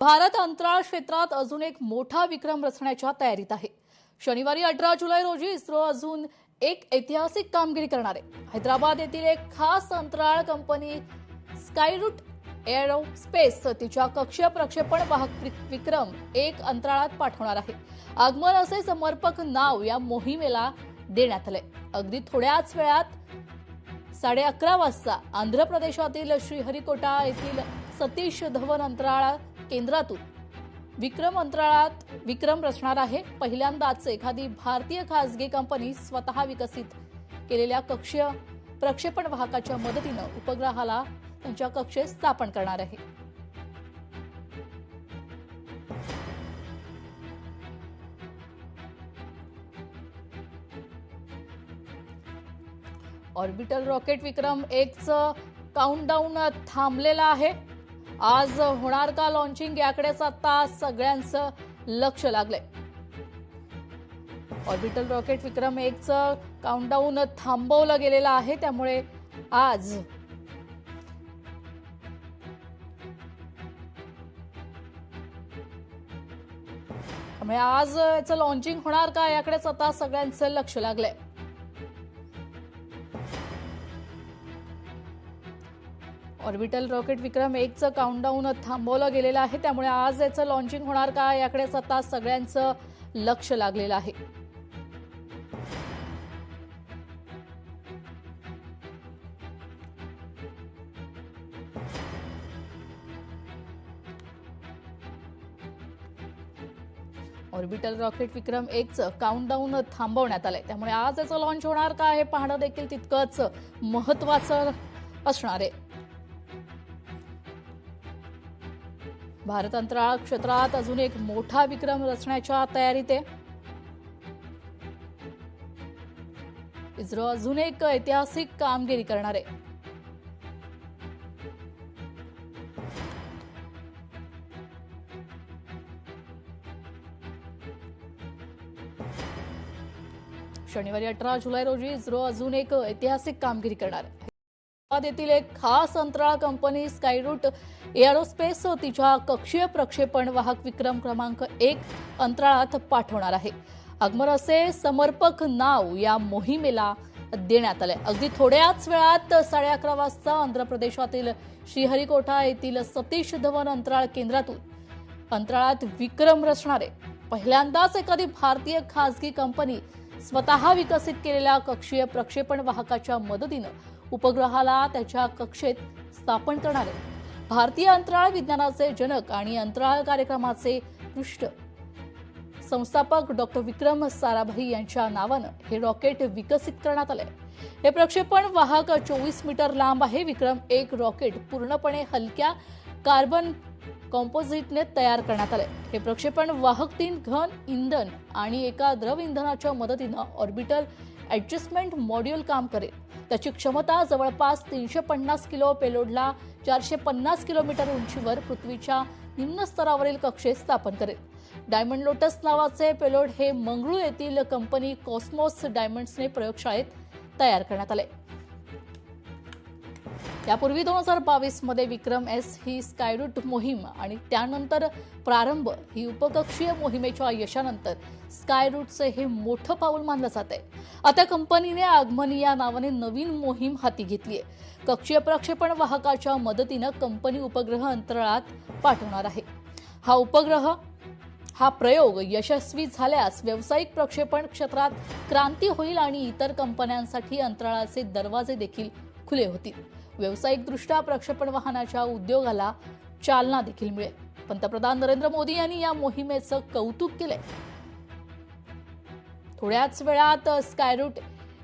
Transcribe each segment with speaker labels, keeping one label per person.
Speaker 1: भारत अंतराळ क्षेत्रात अजून एक मोठा विक्रम रचण्याच्या तयारीत आहे। शनिवारी 18 जुलै रोजी इस्रो अजून एक ऐतिहासिक कामगिरी करणार आहे। हैदराबाद येथील एक खास अंतराळ कंपनी स्कायरूट एरोस्पेस तिच्या कक्षीय प्रक्षेपण वाहक विक्रम एक अंतराळात पाठवणार आहे। आगमन असे समर्पक नाव या मोहिमेला देण्यात आले। अगदी थोड्याच वेळात 11:30 वाजता आंध्र प्रदेशातील श्रीहरिकोटा येथील सतीश धवन अंतराळ केंद्रातून विक्रम रचणार आहे। पहिल्यांदाच एखादी भारतीय खासगी कंपनी स्वतः विकसित केलेल्या कक्षीय प्रक्षेपण वाहकाच्या मदतीने उपग्रहाला त्यांच्या कक्षेत स्थापन करणार आहे। ऑर्बिटल रॉकेट विक्रम 1चं काउंटडाऊन थांबलेला आहे। आज होणार का लॉन्चिंग याकडेच आता सगळ्यांचं लक्ष लागलंय। ऑर्बिटल रॉकेट विक्रम 1चं काउंटडाऊन थांबवलं गेलेलं आहे, त्यामुळे आज याचं लॉन्चिंग होणार का याकडेच आता सगळ्यांचं लक्ष लागलंय। ऑर्बिटल रॉकेट विक्रम 1चं काउंटडाऊन थांबवलं गेलेलं आहे, त्यामुळे आज याचं लॉन्चिंग होणार का याकडेच आता सगळ्यांचं लक्ष लागलेलं आहे। ऑर्बिटल रॉकेट विक्रम 1चं काउंटडाऊन थांबवण्यात आलंय, त्यामुळे आज याचं लॉन्च होणार का हे पाहणं देखील तितकंच महत्त्वाचं असणार आहे। भारत अंतराळ क्षेत्रात अजून एक मोठा विक्रम रचण्याच्या तयारीत आहे। इस्रो अजून एक ऐतिहासिक कामगिरी करणार आहे। शनिवारी 18 जुलै रोजी इस्रो अजून एक ऐतिहासिक कामगिरी करणार आहे। हैदराबाद येथील एक खास अंतराळ कंपनी स्कायरूट एरोस्पेस तिच्या कक्षीय प्रक्षेपण वाहक विक्रम क्रमांक 1 अंतराळात पाठवणार आहे। आगमन असे समर्पक नाव या मोहिमेला देण्यात आले। अगदी थोड्याच वेळात 11:30 वाजता आंध्र प्रदेशातील श्रीहरिकोटा येथील सतीश धवन अंतराळ केंद्रातून अंतराळात विक्रम रचणार आहे। पहिल्यांदाच एखादी भारतीय खासगी कंपनी स्वतः विकसित केलेल्या कक्षीय प्रक्षेपण वाहकाच्या मदतीने उपग्रहाला त्याच्या कक्षेत स्थापन करणार आहे। भारतीय अंतराळ विज्ञानाचे जनक आणि अंतराळ कार्यक्रमाचे पृष्ठ संस्थापक डॉक्टर विक्रम साराभाई यांच्या नावाने हे रॉकेट विकसित करण्यात आले। हे प्रक्षेपण वाहक 24 मीटर लांब आहे। विक्रम 1 रॉकेट पूर्णपणे हलक्या कार्बन कॉम्पोजिटने तयार करण्यात आले। हे प्रक्षेपण वाहक 3 घन इंधन आणि एका द्रव इंधनाच्या मदतीने ऑर्बिटल ऍडजस्टमेंट मॉड्यूल काम करेल। त्याची क्षमता जवळपास 350 किलो, पेलोडला 450 किलोमीटर उंचीवर पृथ्वीच्या निम्न स्तरावरील कक्षेत स्थापन करेल। डायमंड लोटस नावाचे पेलोड हे मंगळूर येथील कंपनी कॉस्मोस डायमंड्सने प्रयोगशाळेत तयार करण्यात आले। यापूर्वी 2022 मध्ये विक्रम एस ही स्कायरूट मोहीम आणि त्यानंतर प्रारंभ ही उपकक्षीय मोहिमेच्या यशानंतर स्कायरूटचे हे मोठं पाऊल मानलं जात आहे। आता कंपनीने आगमन या नावाने नवीन मोहीम हाती घेतली आहे। कक्षीय प्रक्षेपण वाहकाच्या मदतीने कंपनी उपग्रह अंतराळात पाठवणार आहे। हा प्रयोग यशस्वी झाल्यास व्यावसायिक प्रक्षेपण क्षेत्रात क्रांती होईल आणि इतर कंपन्यांसाठी अंतराळाचे दरवाजे देखील खुले होतील। व्यावसायिकदृष्ट्या प्रक्षेपण वाहनाच्या उद्योगाला चालना देखील मिळेल। पंतप्रधान नरेंद्र मोदी यांनी या मोहिमेचं कौतुक केलंय। थोड्याच वेळात स्कायरूट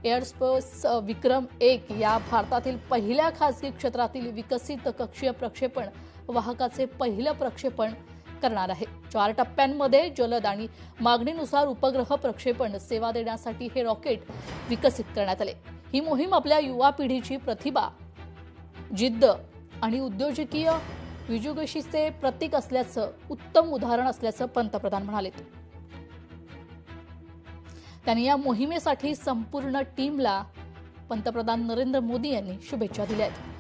Speaker 1: एरोस्पेस विक्रम 1 या भारतातील पहिल्या खासगी क्षेत्रातील विकसित कक्षीय प्रक्षेपण वाहकाचे पहिलं प्रक्षेपण करणार आहे। 4 टप्प्यांमध्ये जलद आणि मागणीनुसार उपग्रह प्रक्षेपण सेवा देण्यासाठी हे रॉकेट विकसित करण्यात आले। ही मोहीम आपल्या युवा पिढीची प्रतिभा, जिद्द आणि उद्योजकीय विजुगशीचे प्रतीक असल्याचं उत्तम उदाहरण असल्याचं पंतप्रधान म्हणाले। त्यांनी या मोहिमेसाठी संपूर्ण टीमला पंतप्रधान नरेंद्र मोदी यांनी शुभेच्छा दिल्या आहेत।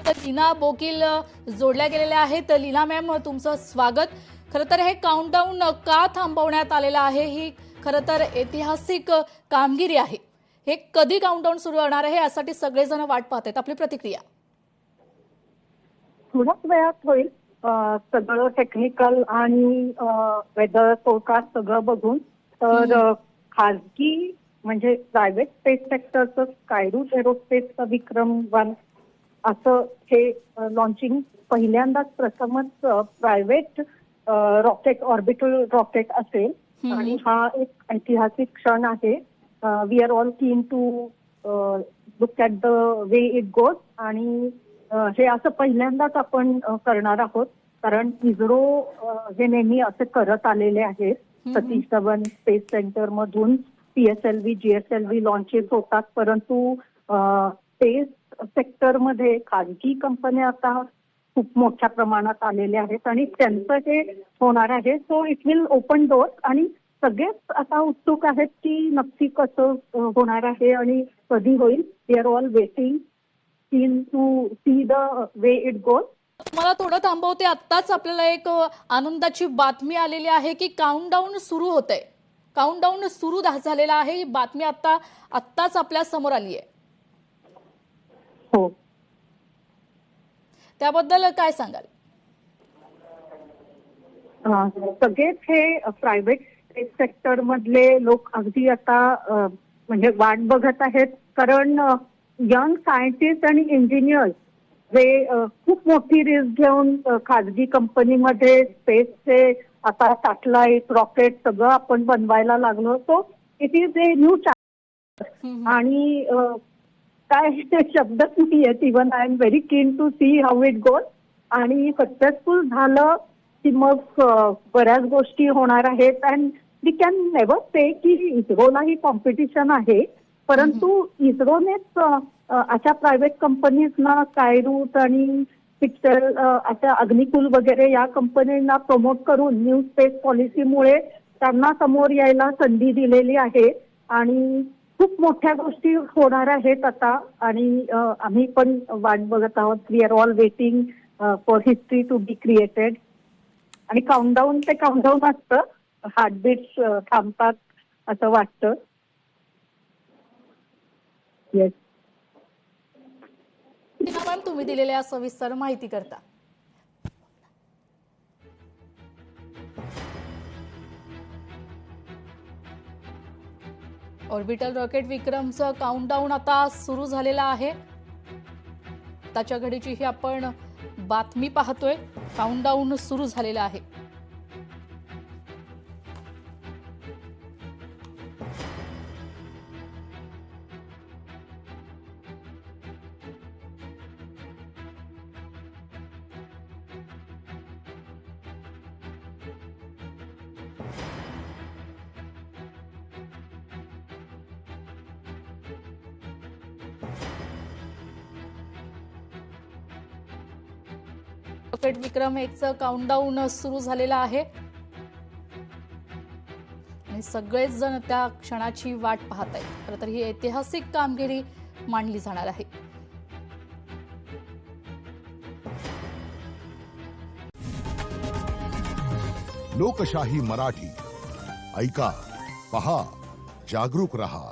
Speaker 1: तर लीना बोकील जोडल्या गेलेल्या आहेत. लीना मॅम, तुमचं स्वागत. खरं तर हे काउंटडाऊन का थांबवण्यात आलेलं आहे? ही खरं तर ऐतिहासिक कामगिरी आहे. हे कधी काउंटडाऊन सुरू होणार आहे यासाठी सगळेजण वाट पाहत आहेत. आपली प्रतिक्रिया?
Speaker 2: थोड्याच वेळात होईल. सगळं टेक्निकल आणि वेदर फोरकास्ट सगळं बघून तर खाजगी म्हणजे प्रायव्हेट स्पेस सेक्टरचं स्कायरूट एरोस्पेसचा विक्रम-1 असं हे लॉन्चिंग पहिल्यांदाच प्रथमच प्रायव्हेट रॉकेट ऑर्बिटल रॉकेट असेल आणि हा एक ऐतिहासिक क्षण आहे. We are all keen to look at the way it goes आणि हे असं पहिल्यांदाच आपण करणार आहोत कारण इस्रो हे नेहमी असे करत आलेले आहेत. सतीश धवन स्पेस सेंटर मधून PSLV GSLV लॉन्चेस होतात परंतु स्पेस सेक्टरमध्ये खाजगी कंपन्या आता खूप मोठ्या प्रमाणात आलेल्या आहेत आणि त्यांचं हे होणार आहे. So it will open doors आणि सगळेच आता उत्सुक आहेत की नक्की कसं होणार आहे आणि कधी होईल. We are all waiting to see the way it goes.
Speaker 1: मला थोडं थांबवते. आत्ताच आपल्याला एक आनंदाची बातमी आलेली आहे की काउंटडाऊन सुरू होतंय. काउंटडाऊन सुरू झालेला आहे. ही बातमी आत्ताच आपल्या समोर आली आहे.
Speaker 2: हो,
Speaker 1: त्याबद्दल काय सांगाल?
Speaker 2: सगळेच हे प्रायव्हेट स्पेस सेक्टर मधले लोक अगदी आता म्हणजे वाट बघत आहेत कारण यंग सायंटिस्ट आणि इंजिनियर्स जे खूप मोठी रिस्क घेऊन खाजगी कंपनीमध्ये स्पेसचे आता सॅटेलाइट रॉकेट सगळं आपण बनवायला लागलो. So it is a new challenge आणि काय शब्दच नाही आहेत. Even I am very keen to see how it goes आणि सक्सेसफुल झालं की मग बऱ्याच गोष्टी होणार आहेत. And we can never say की इस्रोलाही कॉम्पिटिशन आहे परंतु इस्रोनेच अशा प्रायव्हेट कंपनीजना स्कायरूट आणि पिक्सेल अशा अग्निकुल वगैरे या कंपनींना प्रमोट करून न्यू स्पेस पॉलिसीमुळे त्यांना समोर यायला संधी दिलेली आहे आणि खूप मोठ्या गोष्टी होणार आहेत आता आणि आम्ही पण वाट बघत आहोत. We are all waiting for history to be created आणि काउंटडाऊन ते काउंटडाऊन असतं. हार्टबीट्स थांबतात असं वाटतं. येस
Speaker 1: मॅम, तुम्ही दिलेल्या सविस्तर माहिती करता. ऑर्बिटल रॉकेट विक्रमचं काउंटडाऊन आता सुरू झालेला आहे. त्याच्या घडीची ही आपण बातमी पाहतोय. काउंटडाऊन सुरू झालेला आहे. रॉकेट विक्रम 1चं काउंटडाऊन सुरू झालेला आहे आणि सगळेच जण त्या क्षणाची वाट पाहत आहेत. खरं तर ही ऐतिहासिक कामगिरी मानली जाणार आहे.
Speaker 3: लोकशाही मराठी ऐका, पहा, जागरूक रहा.